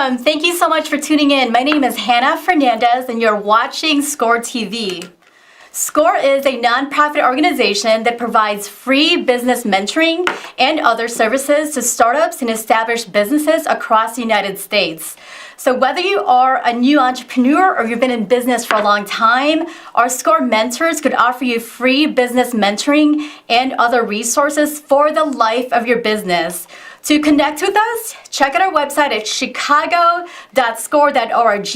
Welcome. Thank you so much for tuning in. My name is Hannah Fernandez, and you're watching SCORE TV. SCORE is a nonprofit organization that provides free business mentoring and other services to startups and established businesses across the United States. So whether you are a new entrepreneur or you've been in business for a long time, our SCORE mentors could offer you free business mentoring and other resources for the life of your business. To connect with us, check out our website at chicago.score.org,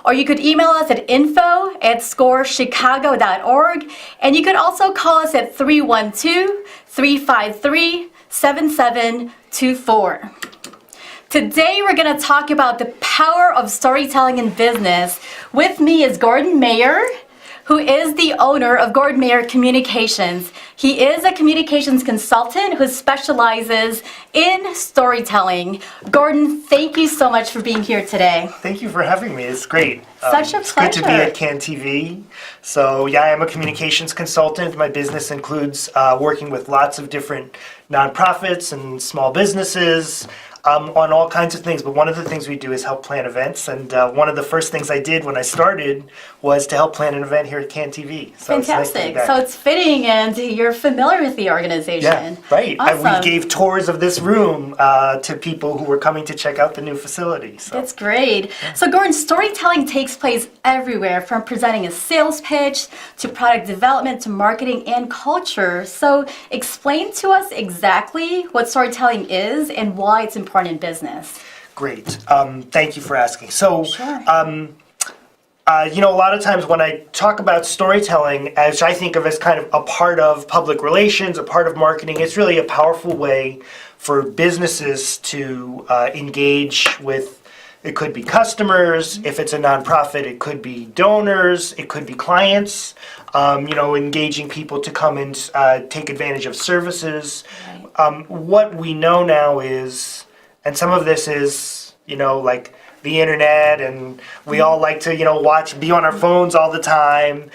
or you could email us at info@scorechicago.org, and you could also call us at 312-353-7724. Today we're going to talk about the power of storytelling in business. With me is Gordon Mayer, who is the owner of Gordon Mayer Communications. He is a communications consultant who specializes in storytelling. Gordon, thank you so much for being here today. Thank you for having me. It's great. Such a pleasure. It's good to be at CAN TV. So yeah, I'm a communications consultant. My business includes working with lots of different nonprofits and small businesses on all kinds of things, but one of the things we do is help plan events, and one of the first things I did when I started was to help plan an event here at CAN TV. So fantastic. So it's fitting, and you're familiar with the organization. Yeah, right. Awesome. We gave tours of this room to people who were coming to check out the new facility. So. That's great. Yeah. So Gordon, storytelling takes place everywhere, from presenting a sales pitch to product development to marketing and culture. So explain to us exactly what storytelling is and why it's important in business. Great. Thank you for asking. So, sure. A lot of times when I talk about storytelling, as I think of as kind of a part of public relations, a part of marketing, it's really a powerful way for businesses to engage with. It could be customers. If it's a nonprofit, it could be donors. It could be clients. Engaging people to come and take advantage of services. Right. What we know now is, and some of this is, like the internet, and we all like to, be on our phones all the time.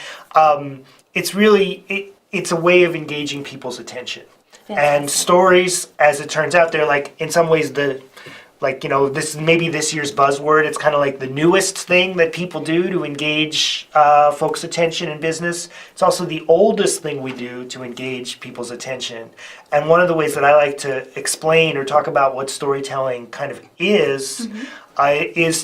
It's really, it's a way of engaging people's attention. Fantastic. And stories, as it turns out, they're like, in some ways, this maybe this year's buzzword. It's kind of like the newest thing that people do to engage folks' attention in business. It's also the oldest thing we do to engage people's attention. And one of the ways that I like to explain or talk about what storytelling kind of is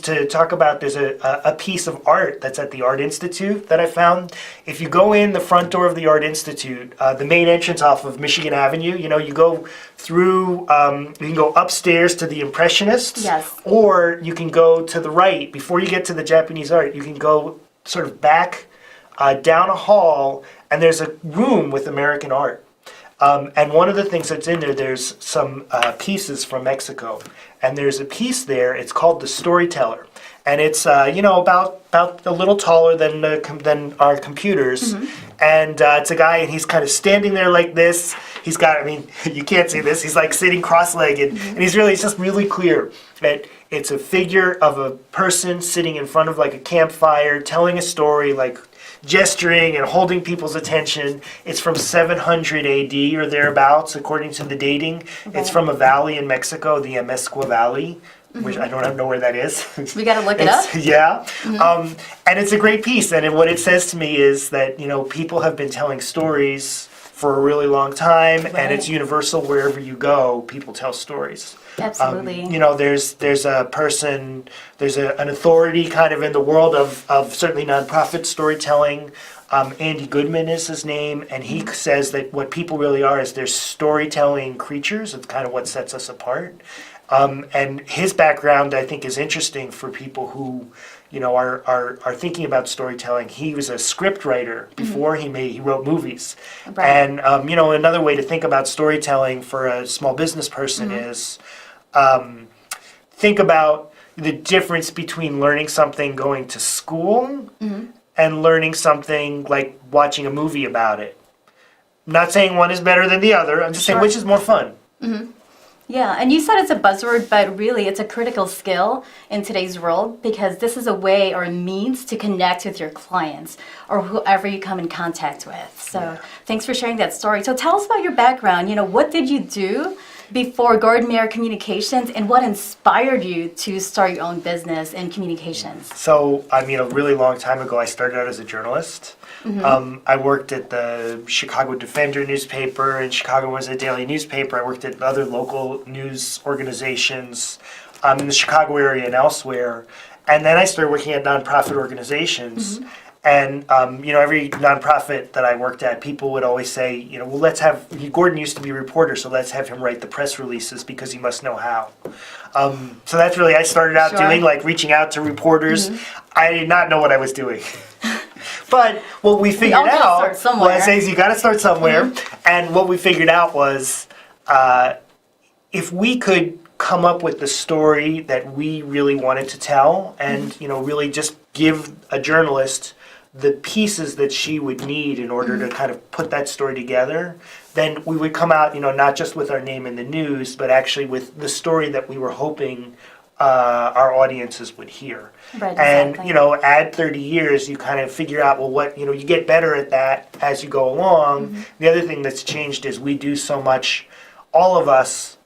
to talk about, there's a piece of art that's at the Art Institute that I found. If you go in the front door of the Art Institute, the main entrance off of Michigan Avenue, you go through, you can go upstairs to the Impressionists, yes, or you can go to the right. Before you get to the Japanese art, you can go sort of back down a hall, and there's a room with American art. And one of the things that's in there, there's some pieces from Mexico. And there's a piece there, it's called The Storyteller. And it's, about a little taller than our computers. Mm-hmm. And it's a guy, and he's kind of standing there like this. He's got, you can't see this, he's like sitting cross-legged. Mm-hmm. And it's just really clear that it's a figure of a person sitting in front of like a campfire, telling a story, like gesturing and holding people's attention. It's from 700 AD or thereabouts, according to the dating. Okay. It's from a valley in Mexico, the Amezcua Valley, which I don't know where that is. We got to look it up. Yeah. Mm-hmm. And it's a great piece. And what it says to me is that, people have been telling stories for a really long time, right, and it's universal. Wherever you go, people tell stories. Absolutely. There's a person, there's an authority kind of in the world of certainly nonprofit storytelling. Andy Goodman is his name, and he says that what people really are is they're storytelling creatures. It's kind of what sets us apart. And his background, I think, is interesting for people who, are thinking about storytelling. He was a script writer before he wrote movies. Right. And, another way to think about storytelling for a small business person is think about the difference between learning something going to school and learning something like watching a movie about it. I'm not saying one is better than the other. I'm just saying which is more fun. Mm-hmm. Yeah, and you said it's a buzzword, but really it's a critical skill in today's world, because this is a way or a means to connect with your clients or whoever you come in contact with. So thanks for sharing that story. So tell us about your background. What did you do before Gordon Mayer Communications, and what inspired you to start your own business in communications? So, I mean, a really long time ago, I started out as a journalist. I worked at the Chicago Defender newspaper, and Chicago was a daily newspaper. I worked at other local news organizations in the Chicago area and elsewhere. And then I started working at nonprofit organizations. And, every nonprofit that I worked at, people would always say, well, Gordon used to be a reporter, so let's have him write the press releases because he must know how. So that's really, I started out doing, like reaching out to reporters. I did not know what I was doing. But what we figured out was, you got to start somewhere. And what we figured out was, if we could come up with the story that we really wanted to tell, and really just give a journalist the pieces that she would need in order to kind of put that story together, then we would come out, not just with our name in the news, but actually with the story that we were hoping our audiences would hear. Right, and exactly. add 30 years, you kind of figure out, well, what you get better at that as you go along. The other thing that's changed is we do so much, all of us,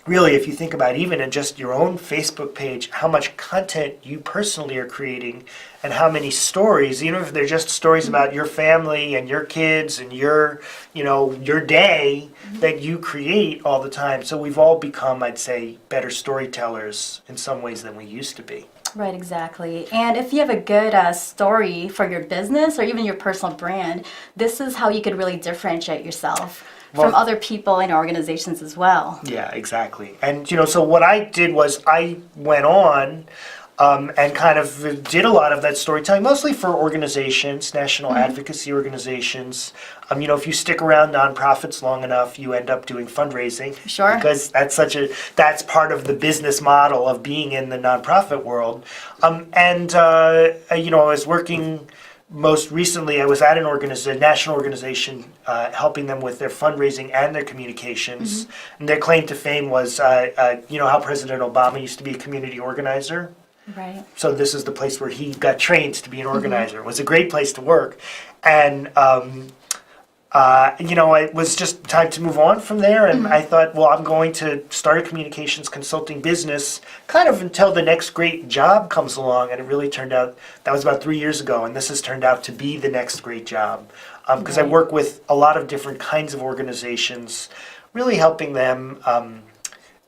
really, if you think about even in just your own Facebook page, how much content you personally are creating and how many stories, even if they're just stories about your family and your kids and your day that you create all the time. So we've all become, I'd say, better storytellers in some ways than we used to be. Right, exactly. And if you have a good story for your business or even your personal brand, this is how you could really differentiate yourself from other people and organizations as well. Yeah, exactly. And, so what I did was I went on and kind of did a lot of that storytelling, mostly for organizations, national advocacy organizations. If you stick around nonprofits long enough, you end up doing fundraising. Sure. Because that's part of the business model of being in the nonprofit world. I was working. Most recently, I was at a national organization, helping them with their fundraising and their communications. And their claim to fame was, how President Obama used to be a community organizer. Right. So this is the place where he got trained to be an organizer. It was a great place to work. And, it was just time to move on from there. And I thought, well, I'm going to start a communications consulting business kind of until the next great job comes along. And it really turned out, that was about 3 years ago. And this has turned out to be the next great job. Because I work with a lot of different kinds of organizations, really helping them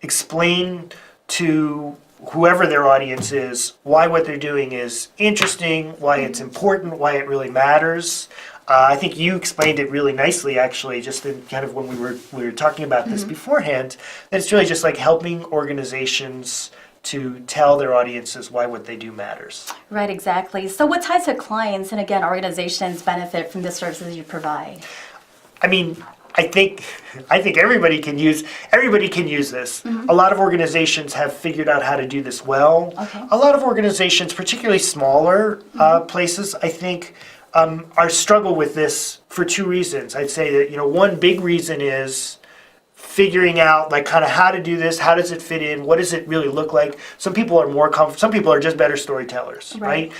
explain to whoever their audience is why what they're doing is interesting, why it's important, why it really matters. I think you explained it really nicely, actually, just in kind of when we were talking about this beforehand. That it's really just like helping organizations to tell their audiences why what they do matters. Right, exactly. So what types of clients and, again, organizations benefit from the services you provide? I mean, I think everybody can use this. A lot of organizations have figured out how to do this well. Okay. A lot of organizations, particularly smaller places, I think, are struggle with this for two reasons. I'd say that one big reason is figuring out like kind of how to do this, how does it fit in, what does it really look like. Some people are more comfortable. Some people are just better storytellers, right?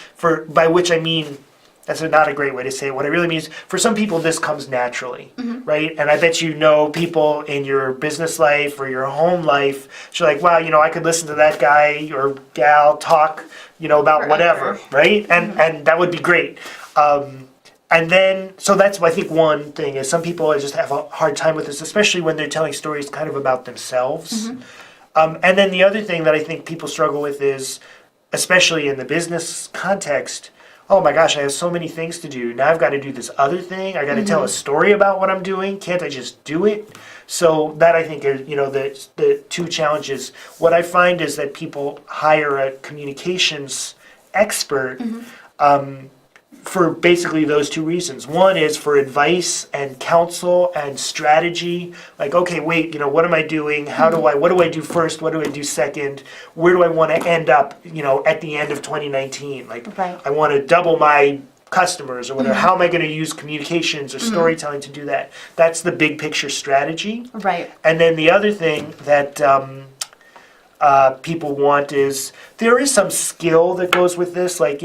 By which I mean, that's not a great way to say it. What I really mean is, for some people, this comes naturally, right? And I bet people in your business life or your home life, you're like, wow, I could listen to that guy or gal talk, about whatever, right? And that would be great. And then, so that's, I think, one thing is some people just have a hard time with this, especially when they're telling stories kind of about themselves. And then the other thing that I think people struggle with is, especially in the business context, oh my gosh, I have so many things to do. Now I've got to do this other thing. I got to tell a story about what I'm doing. Can't I just do it? So that, I think, are the two challenges. What I find is that people hire a communications expert for basically those two reasons. One is for advice and counsel and strategy. Like, okay, wait, what am I doing? What do I do first? What do I do second? Where do I want to end up, at the end of 2019? Like, I want to double my customers or whatever. How am I going to use communications or storytelling to do that? That's the big picture strategy. Right. And then the other thing that people want is, there is some skill that goes with this. Like,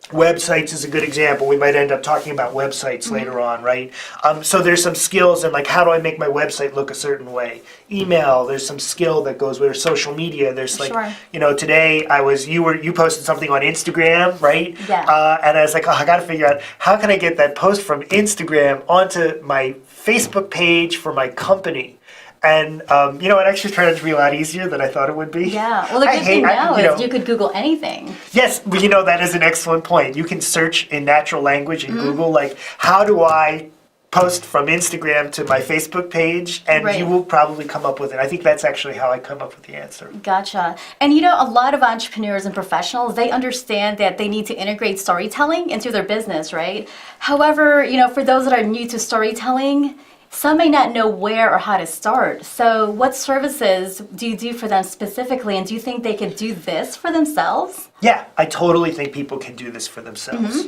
Websites is a good example. We might end up talking about websites later on, right? So there's some skills in like, how do I make my website look a certain way? Email, there's some skill that goes with social media. There's like, Sure. today you posted something on Instagram, right? Yeah. And I was like, oh, I got to figure out how can I get that post from Instagram onto my Facebook page for my company. And, it actually turned out to be a lot easier than I thought it would be. Yeah. Well, the good thing now is you could Google anything. Yes, but that is an excellent point. You can search in natural language in Google, like, how do I post from Instagram to my Facebook page? And you will probably come up with it. I think that's actually how I come up with the answer. Gotcha. And a lot of entrepreneurs and professionals, they understand that they need to integrate storytelling into their business, right? However, for those that are new to storytelling, some may not know where or how to start. So what services do you do for them specifically? And do you think they could do this for themselves? Yeah, I totally think people can do this for themselves.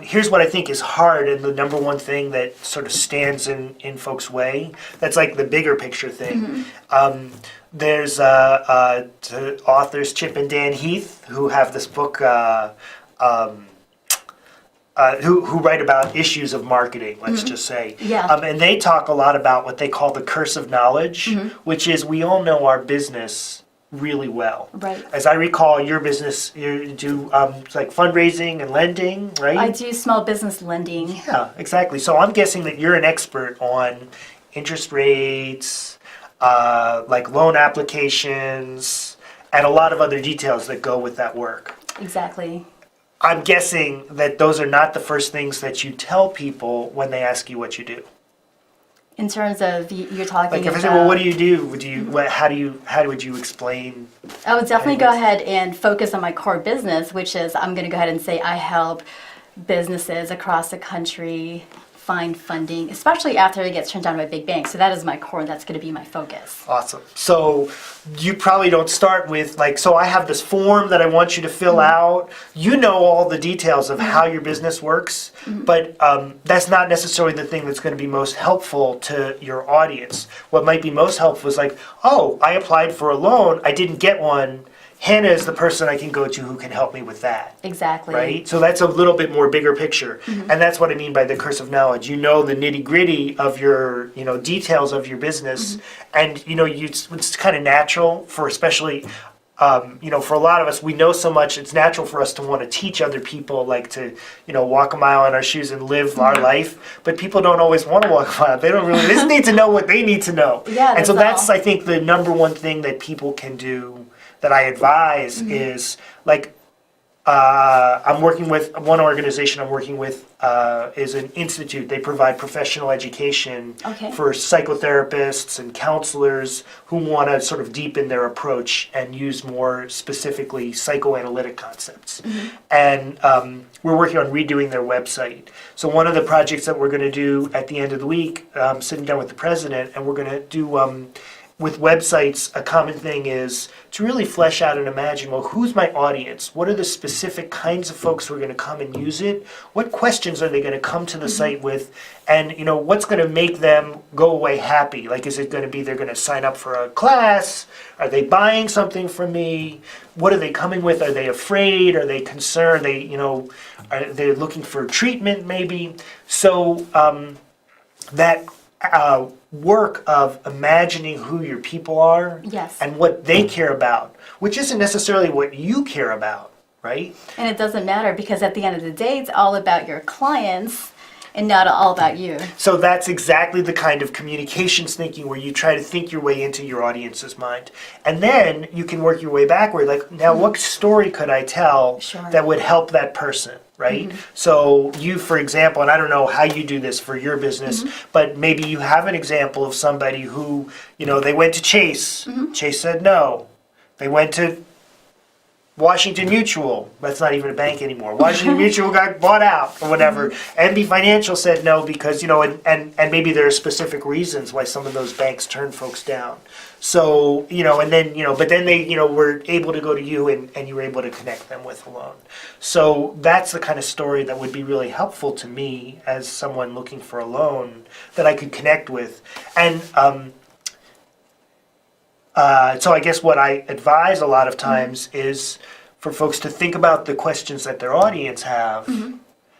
Here's what I think is hard, and the number one thing that sort of stands in folks' way, that's like the bigger picture thing. There's authors Chip and Dan Heath who have this book who write about issues of marketing, let's just say. Yeah. And they talk a lot about what they call the curse of knowledge, which is we all know our business really well. Right. As I recall, your business, you do like fundraising and lending, right? I do small business lending. Yeah, exactly. So I'm guessing that you're an expert on interest rates, like loan applications, and a lot of other details that go with that work. Exactly. I'm guessing that those are not the first things that you tell people when they ask you what you do. In terms of you're talking Like if about, I say, well, what do you do? How would you explain? I would definitely go ahead and focus on my core business, which is I'm going to go ahead and say I help businesses across the country find funding, especially after it gets turned down by big banks. So that is my core, and that's going to be my focus. Awesome. So you probably don't start with like, so I have this form that I want you to fill out. You know all the details of how your business works, but that's not necessarily the thing that's going to be most helpful to your audience. What might be most helpful is like, oh, I applied for a loan, I didn't get one. Hannah is the person I can go to who can help me with that. Exactly. Right? So that's a little bit more bigger picture. And that's what I mean by the curse of knowledge. You know the nitty gritty of your, details of your business. And, it's kind of natural for especially, for a lot of us, we know so much, it's natural for us to want to teach other people, like to, walk a mile in our shoes and live our life. But people don't always want to walk a mile. They just need to know what they need to know. Yeah, and so that's, I think, the number one thing that people can do that I advise is like, I'm working with one organization is an institute. They provide professional education for psychotherapists and counselors who want to sort of deepen their approach and use more specifically psychoanalytic concepts. And we're working on redoing their website. So one of the projects that we're going to do at the end of the week, sitting down with the president, and we're going to do with websites, a common thing is to really flesh out and imagine, well, who's my audience? What are the specific kinds of folks who are going to come and use it? What questions are they going to come to the site with? And, what's going to make them go away happy? Like, is it going to be they're going to sign up for a class? Are they buying something from me? What are they coming with? Are they afraid? Are they concerned? Are they looking for treatment maybe? So that work of imagining who your people are and what they care about, which isn't necessarily what you care about, right? And it doesn't matter because at the end of the day, it's all about your clients and not all about you. So that's exactly the kind of communications thinking where you try to think your way into your audience's mind. And then you can work your way backward. Like, now what story could I tell that would help that person? Right? So you, for example, and I don't know how you do this for your business, but maybe you have an example of somebody who, they went to Chase. Chase said no. They went to Washington Mutual. That's not even a bank anymore. Washington Mutual got bought out or whatever. MB Financial said no because, and maybe there are specific reasons why some of those banks turn folks down. So, and then, but then they, were able to go to you and you were able to connect them with a loan. So that's the kind of story that would be really helpful to me as someone looking for a loan that I could connect with. And so I guess what I advise a lot of times is for folks to think about the questions that their audience have,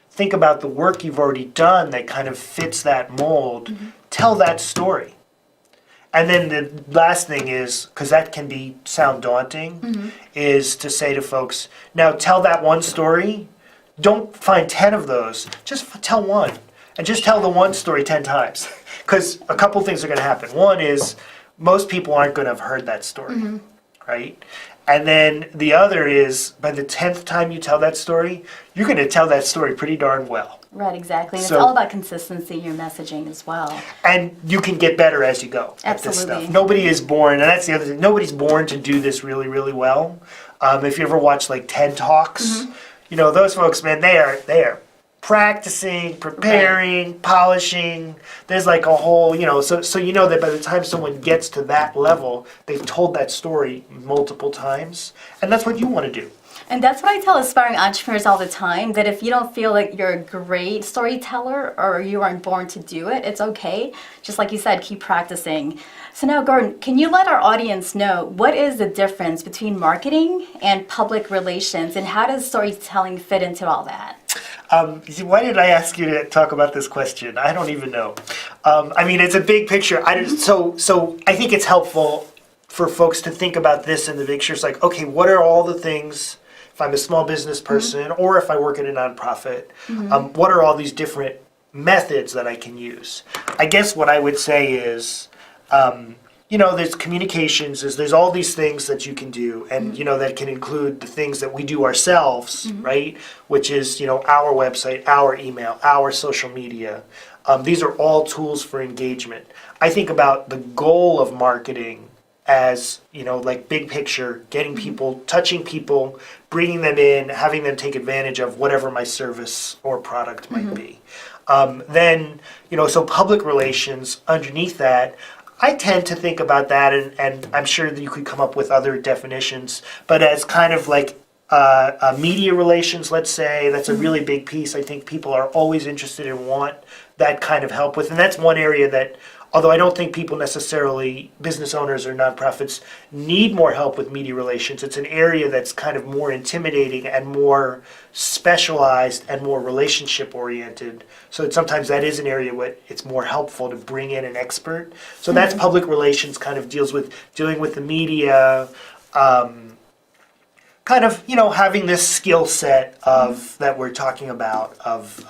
think about the work you've already done that kind of fits that mold, tell that story. And then the last thing is, because that can sound daunting, is to say to folks, now tell that one story. Don't find 10 of those. Just tell one. And just tell the one story 10 times. Because a couple things are going to happen. One is most people aren't going to have heard that story, right? And then the other is, by the 10th time you tell that story, you're going to tell that story pretty darn well. Right, exactly. And So- it's all about consistency in your messaging as well. And you can get better as you go at this Absolutely. stuff. Nobody is born, and that's the other thing, nobody's born to do this really, really well. If you ever watch like TED Talks, you know, those folks, man, they are practicing, preparing, polishing. There's like a whole, you know, so you know that by the time someone gets to that level, they've told that story multiple times, and that's what you want to do. And that's what I tell aspiring entrepreneurs all the time, that if you don't feel like you're a great storyteller or you aren't born to do it, it's okay. Just like you said, keep practicing. So now, Gordon, can you let our audience know what is the difference between marketing and public relations, and how does storytelling fit into all that? Why did I ask you to talk about this question? I don't even know. I mean, it's a big picture. So I think it's helpful for folks to think about this in the picture. It's like, okay, what are all the things, if I'm a small business person or if I work in a nonprofit, what are all these different methods that I can use? I guess what I would say is, you know, there's communications, there's all these things that you can do, and, you know, that can include the things that we do ourselves, right? Which is, you know, our website, our email, our social media. These are all tools for engagement. I think about the goal of marketing as, you know, like big picture, getting people, touching people, bringing them in, having them take advantage of whatever my service or product might be. Then, you know, so public relations underneath that, I tend to think about that, and I'm sure that you could come up with other definitions, but as kind of like media relations, let's say, that's a really big piece. I think people are always interested and want that kind of help with, and that's one area that, although I don't think people necessarily, business owners or nonprofits, need more help with media relations, it's an area that's kind of more intimidating and more specialized and more relationship oriented. So that sometimes that is an area where it's more helpful to bring in an expert. So that's public relations, kind of dealing with the media, kind of, you know, having this skill set of that we're talking about of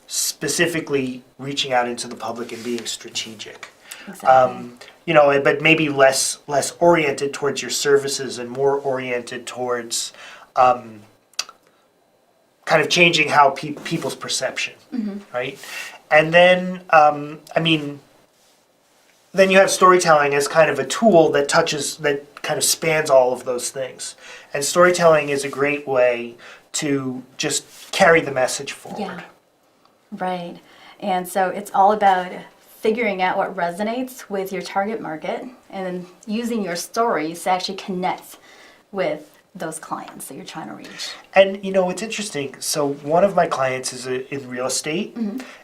specifically reaching out into the public and being strategic. Exactly. You know, but maybe less oriented towards your services and more oriented towards kind of changing how people's perception, right? And then, I mean, then you have storytelling as kind of a tool that kind of spans all of those things. And storytelling is a great way to just carry the message forward. Yeah, right. And so it's all about figuring out what resonates with your target market and then using your stories to actually connect with those clients that you're trying to reach. And you know, it's interesting. So one of my clients is in real estate,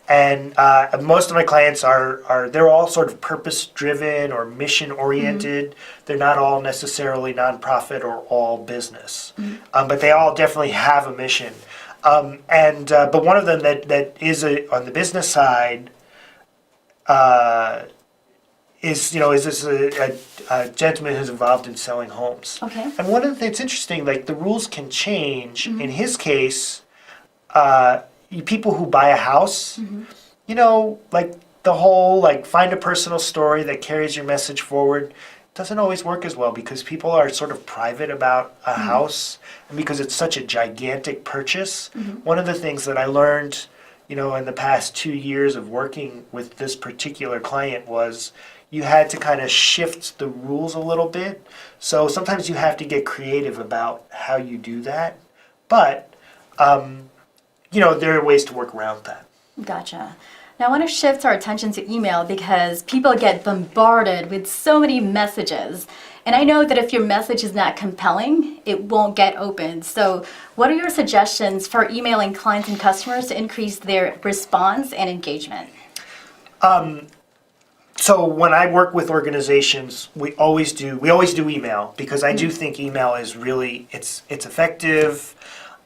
and most of my clients they're all sort of purpose driven or mission oriented. They're not all necessarily nonprofit or all business, but they all definitely have a mission. But one of them that is on the business side is this a gentleman who's involved in selling homes. Okay. And one of the things, it's interesting, like the rules can change. In his case, people who buy a house, you know, like the whole, like find a personal story that carries your message forward doesn't always work as well because people are sort of private about a house, and because it's such a gigantic purchase. One of the things that I learned, you know, in the past 2 years of working with this particular client was you had to kind of shift the rules a little bit. So sometimes you have to get creative about how you do that. But, you know, there are ways to work around that. Gotcha. Now I want to shift our attention to email because people get bombarded with so many messages. And I know that if your message is not compelling, it won't get opened. So what are your suggestions for emailing clients and customers to increase their response and engagement? So when I work with organizations, we always do email, because I do think email is really, it's effective.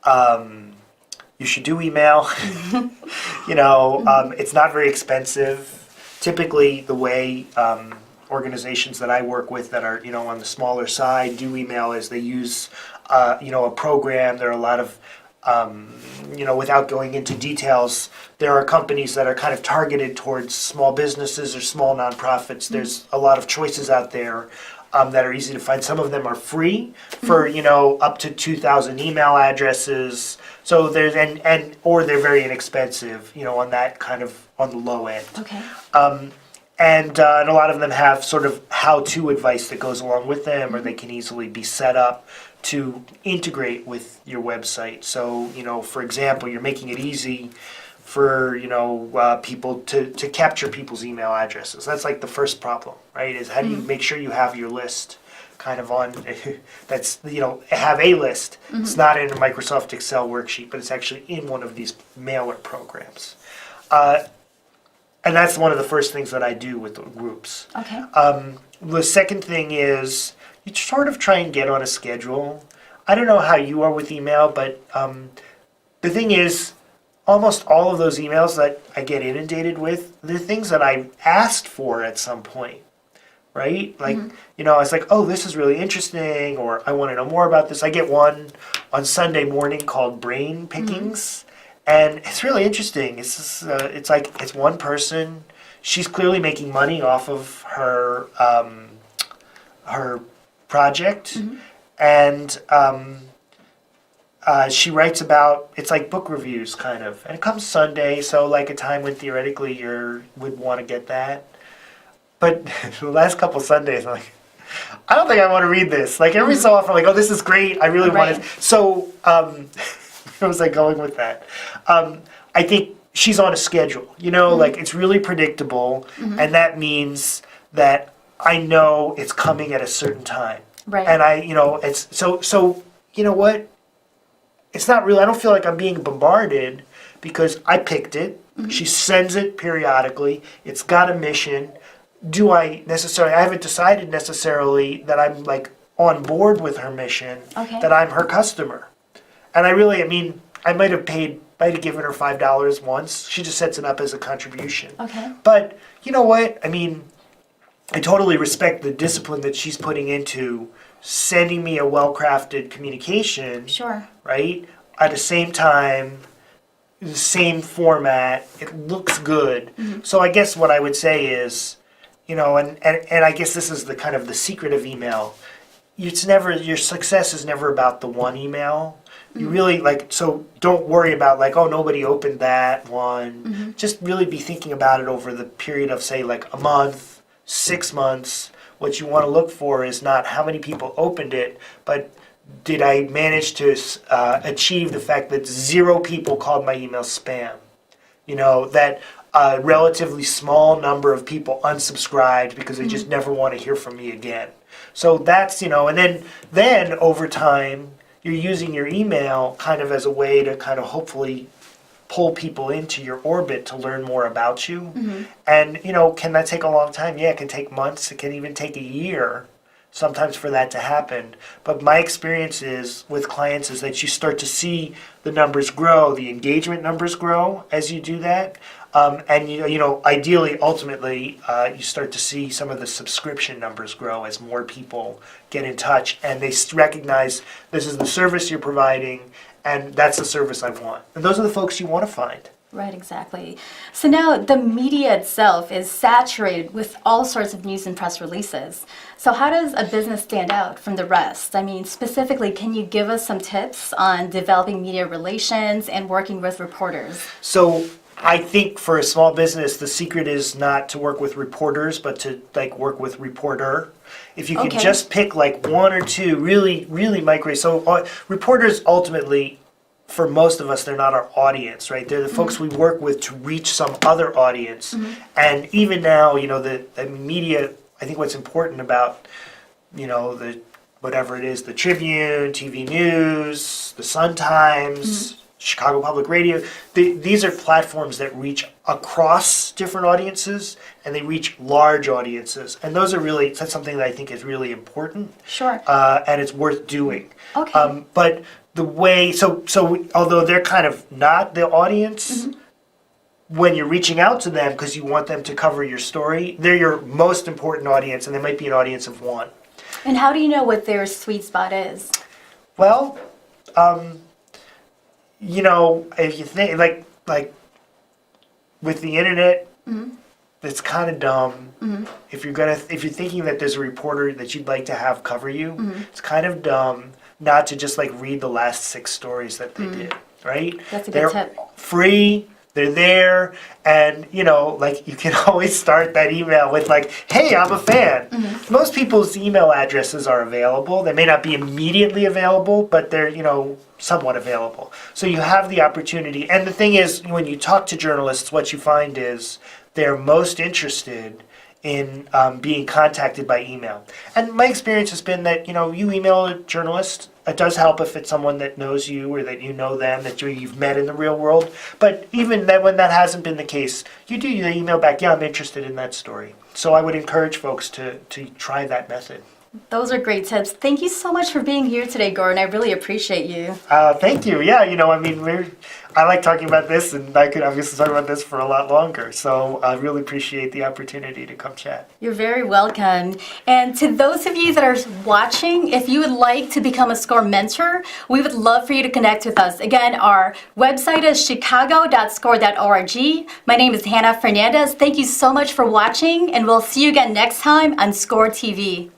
You should do email. It's not very expensive. Typically, the way organizations that I work with that are, on the smaller side do email is they use, a program. There are a lot of, without going into details, there are companies that are kind of targeted towards small businesses or small nonprofits. There's a lot of choices out there that are easy to find. Some of them are free for, up to 2,000 email addresses. So there's, or they're very inexpensive, on that kind of, on the low end. Okay. And a lot of them have sort of how-to advice that goes along with them, or they can easily be set up to integrate with your website. So, for example, you're making it easy for, people to capture people's email addresses. That's like the first problem, right? Is how do you make sure you have your list kind of on, that's, have a list. It's not in a Microsoft Excel worksheet, but it's actually in one of these mailer programs. And that's one of the first things that I do with the groups. Okay. The second thing is you sort of try and get on a schedule. I don't know how you are with email, but the thing is, almost all of those emails that I get inundated with, they're things that I asked for at some point, right? Like, it's like, oh, this is really interesting, or I want to know more about this. I get one on Sunday morning called Brain Pickings. And it's really interesting. It's like, it's one person. She's clearly making money off of her her project, and she writes about, it's like book reviews kind of. And it comes Sunday, so like a time when theoretically you would want to get that. But the last couple Sundays, I'm like, I don't think I want to read this. Like every so often, I'm like, oh, this is great. I really want it. So. Where was I going with that? I think she's on a schedule, like it's really predictable, and that means that I know it's coming at a certain time. Right. And it's so you know what? It's not really, I don't feel like I'm being bombarded because I picked it. She sends it periodically. It's got a mission. I haven't decided necessarily that I'm like on board with her mission, that I'm her customer. And I might have given her $5 once. She just sets it up as a contribution. Okay. But you know what? I totally respect the discipline that she's putting into sending me a well-crafted communication. Sure. Right? At the same time, the same format. It looks good. So I guess what I would say is, and I guess this is the kind of the secret of email. Your success is never about the one email. You really so don't worry about oh, nobody opened that one. Just really be thinking about it over the period of say like a month, 6 months. What you want to look for is not how many people opened it, but did I manage to achieve the fact that 0 people called my email spam? That a relatively small number of people unsubscribed because they just never want to hear from me again. So that's, and then over time, you're using your email kind of as a way to kind of hopefully pull people into your orbit to learn more about you. And, can that take a long time? Yeah, it can take months. It can even take a year sometimes for that to happen. But my experience with clients is that you start to see the numbers grow, the engagement numbers grow as you do that. And ideally, ultimately, you start to see some of the subscription numbers grow as more people get in touch and they recognize this is the service you're providing and that's the service I want. And those are the folks you want to find. Right, exactly. So now the media itself is saturated with all sorts of news and press releases. So how does a business stand out from the rest? Specifically, can you give us some tips on developing media relations and working with reporters? So I think for a small business, the secret is not to work with reporters, but to work with reporter. If you can just pick one or two really, really micro. So reporters ultimately, for most of us, they're not our audience, right? They're the folks we work with to reach some other audience. And even now, the media, I think what's important about, whatever it is, the Tribune, TV News, the Sun Times, Chicago Public Radio. These are platforms that reach across different audiences, and they reach large audiences. And that's something that I think is really important. Sure. And it's worth doing. Okay. But the way, although they're kind of not the audience, when you're reaching out to them because you want them to cover your story, they're your most important audience, and they might be an audience of one. And how do you know what their sweet spot is? Well, if you think like with the internet, it's kind of dumb. If you're thinking that there's a reporter that you'd like to have cover you, it's kind of dumb not to just like read the last 6 stories that they did, right? That's a They're good tip. free. They're there, and you can always start that email with like, "Hey, I'm a fan." Most people's email addresses are available. They may not be immediately available, but they're somewhat available. So you have the opportunity. And the thing is, when you talk to journalists, what you find is they're most interested in being contacted by email. And my experience has been that you email a journalist. It does help if it's someone that knows you or that you know them, that you've met in the real world. But even when that hasn't been the case, you email back, "Yeah, I'm interested in that story." So I would encourage folks to try that method. Those are great tips. Thank you so much for being here today, Gordon. I really appreciate you. Thank you. Yeah, I like talking about this, and I could obviously talk about this for a lot longer. So I really appreciate the opportunity to come chat. You're very welcome. And to those of you that are watching, if you would like to become a SCORE mentor, we would love for you to connect with us. Again, our website is chicago.score.org. My name is Hannah Fernandez. Thank you so much for watching, and we'll see you again next time on SCORE TV.